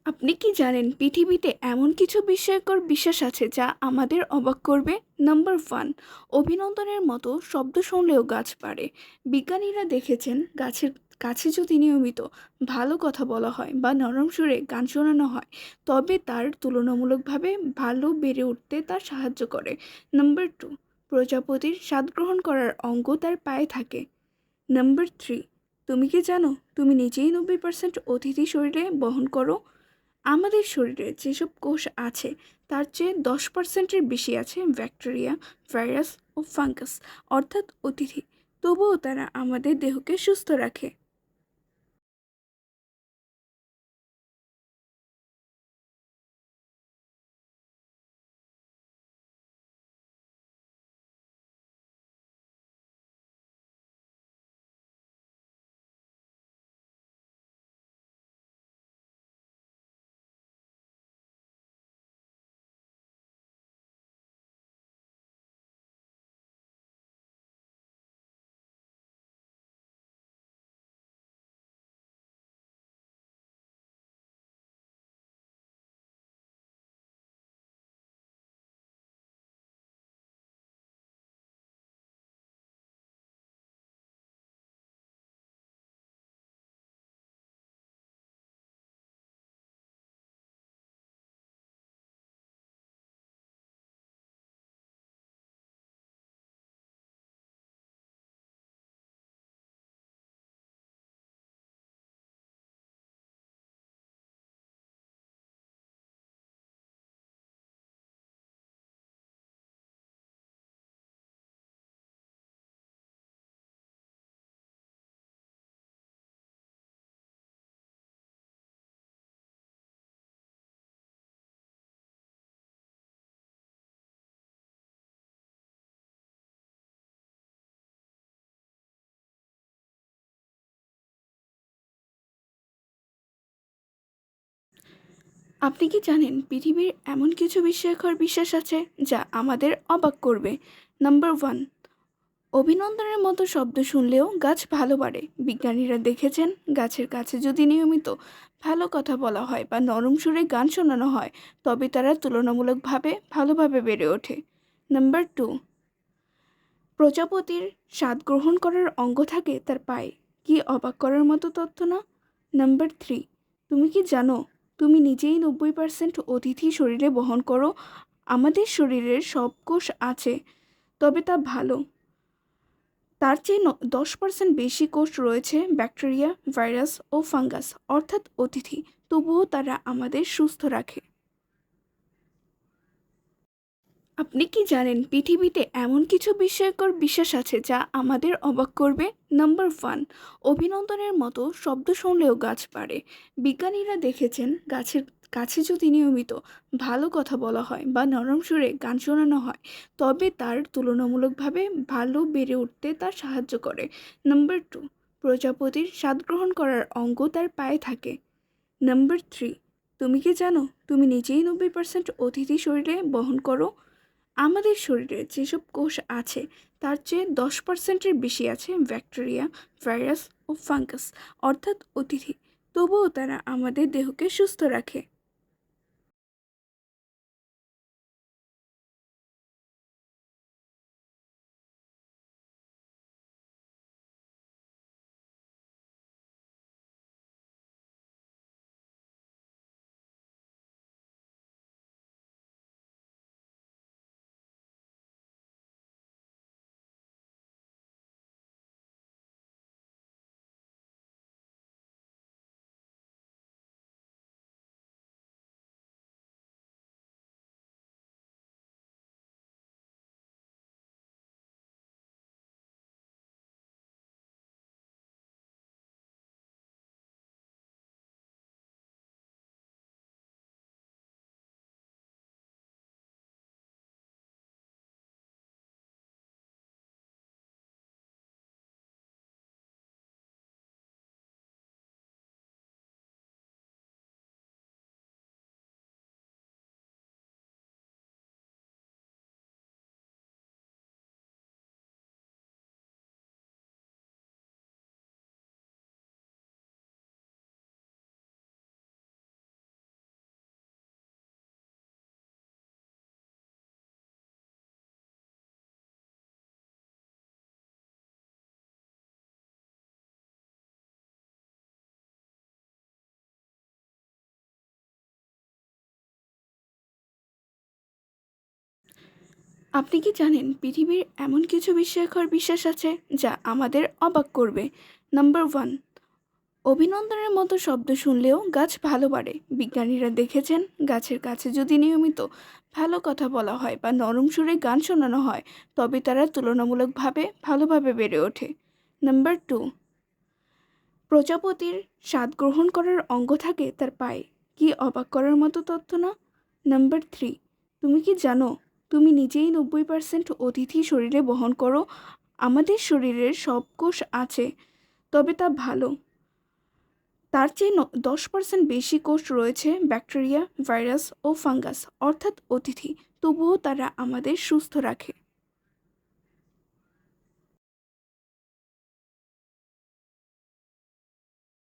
আপনি কি জানেন পৃথিবীতে এমন কিছু বিস্ময়কর বিশ্বাস আছে যা আমাদের অবাক করবে? নাম্বার ওয়ান, অভিনন্দনের মতো শব্দ শুনলেও গাছ বাড়ে। বিজ্ঞানীরা দেখেছেন গাছের কাছে যদি নিয়মিত ভালো কথা বলা হয় বা নরম সুরে গান শোনানো হয়, তবে তার তুলনামূলকভাবে ভালো বেড়ে উঠতে তার সাহায্য করে। নাম্বার টু, প্রজাপতির স্বাদ গ্রহণ করার অঙ্গ তার পায়ে থাকে। নাম্বার থ্রি, তুমি কি জানো তুমি নিজেই 90% অতিথি শরীরে বহন করো? আমাদের শরীরে যেসব কোষ আছে তার চেয়ে 10%-এর বেশি আছে ব্যাকটেরিয়া, ভাইরাস ও ফাঙ্গাস, অর্থাৎ অতিথি। তবুও তারা আমাদের দেহকে সুস্থ রাখে। আপনি কি জানেন পৃথিবীর এমন কিছু বিস্ময়কর বিশ্বাস আছে যা আমাদের অবাক করবে? নাম্বার ওয়ান, অভিনন্দনের মতো শব্দ শুনলেও গাছ ভালো বাড়ে। বিজ্ঞানীরা দেখেছেন গাছের কাছে যদি নিয়মিত ভালো কথা বলা হয় বা নরম সুরে গান শোনানো হয়, তবে তারা তুলনামূলকভাবে ভালোভাবে বেড়ে ওঠে। নাম্বার টু, প্রজাপতির স্বাদ গ্রহণ করার অঙ্গ থাকে তার পায়ে। কি অবাক করার মতো তথ্য না? নাম্বার থ্রি, তুমি কি জানো তুমি নিজেই 90% অতিথি শরীরে বহন করো? আমাদের শরীরের সব কোষ আছে, তবে তা ভালো। তার চেয়ে 10% বেশি কোষ রয়েছে ব্যাকটেরিয়া, ভাইরাস ও ফাঙ্গাস, অর্থাৎ অতিথি। তবুও তারা আমাদের সুস্থ রাখে। আপনি কি জানেন পৃথিবীতে এমন কিছু বিস্ময়কর বিশ্বাস আছে যা আমাদের অবাক করবে? নাম্বার ওয়ান, অভিনন্দনের মতো শব্দ শুনলেও গাছ বাড়ে। বিজ্ঞানীরা দেখেছেন গাছের কাছে যদি নিয়মিত ভালো কথা বলা হয় বা নরম সুরে গান শোনানো হয়, তবে তার তুলনামূলকভাবে ভালো বেড়ে উঠতে তার সাহায্য করে। নাম্বার টু, প্রজাপতির স্বাদ গ্রহণ করার অঙ্গ তার পায়ে থাকে। নাম্বার থ্রি, তুমি কি জানো তুমি নিজেই 90% অতিথি শরীরে বহন করো? আমাদের শরীরে যেসব কোষ আছে তার চেয়ে 10%-এর বেশি আছে ব্যাকটেরিয়া, ভাইরাস ও ফাঙ্গাস, অর্থাৎ অতিথি। তবুও তারা আমাদের দেহকে সুস্থ রাখে। আপনি কি জানেন পৃথিবীর এমন কিছু বিস্ময়কর বিশ্বাস আছে যা আমাদের অবাক করবে? নাম্বার ওয়ান, অভিনন্দনের মতো শব্দ শুনলেও গাছ ভালো বাড়ে। বিজ্ঞানীরা দেখেছেন গাছের কাছে যদি নিয়মিত ভালো কথা বলা হয় বা নরম সুরে গান শোনানো হয়, তবে তারা তুলনামূলকভাবে ভালোভাবে বেড়ে ওঠে। নাম্বার টু, প্রজাপতির স্বাদ গ্রহণ করার অঙ্গ থাকে তার পায়ে। কি অবাক করার মতো তথ্য না? নাম্বার থ্রি, তুমি কি জানো তুমি নিজেই 90% অতিথি শরীরে বহন করো? আমাদের শরীরের সব কোষ আছে, তবে তা ভালো। তার চেয়ে 10% বেশি কোষ রয়েছে ব্যাকটেরিয়া, ভাইরাস ও ফাঙ্গাস, অর্থাৎ অতিথি। তবুও তারা আমাদের সুস্থ রাখে।